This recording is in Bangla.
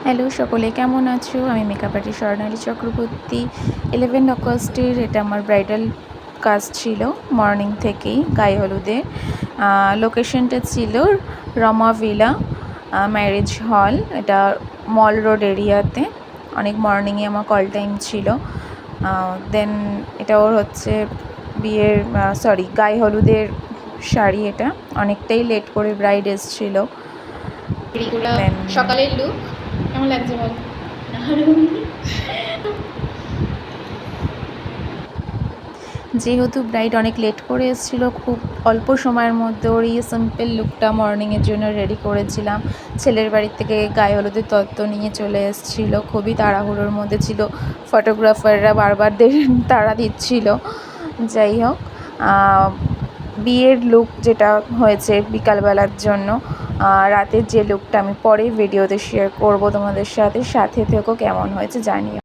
হ্যালো সকলে, কেমন আছো? আমি মেকআপ আর্টিস্ট স্বর্ণালী চক্রবর্তী। 11 আগস্টের এটা আমার ব্রাইডাল কাজ ছিল মর্নিং থেকেই গায়ে হলুদে। লোকেশনটা ছিল রমা ভিলা ম্যারেজ হল, এটা মল রোড এরিয়াতে। অনেক মর্নিংয়ে আমার কল টাইম ছিল। দেন এটা ওর হচ্ছে বিয়ের গায়ে হলুদের শাড়ি। এটা অনেকটাই লেট করে ব্রাইড এসেছিল। সকালের লুক কেমন লাগছে বল? যেহেতু ব্রাইড অনেক লেট করে এসেছিল, খুব অল্প সময়ের মধ্যে ওর এই সিম্পল লুকটা মর্নিংয়ের জন্য রেডি করেছিলাম। ছেলের বাড়ির থেকে গায়ে হলুদের তত্ত্ব নিয়ে চলে এসেছিল, খুবই তাড়াহুড়োর মধ্যে ছিল। ফটোগ্রাফাররা বারবার তাড়া দিচ্ছিল। যাই হোক, বিয়ের লুক যেটা হয়েছে বিকালবেলার জন্য, রাতের যে লুকটা আমি পরে ভিডিওতে শেয়ার করব তোমাদের সাথে থেকো, কেমন হয়েছে জানিও।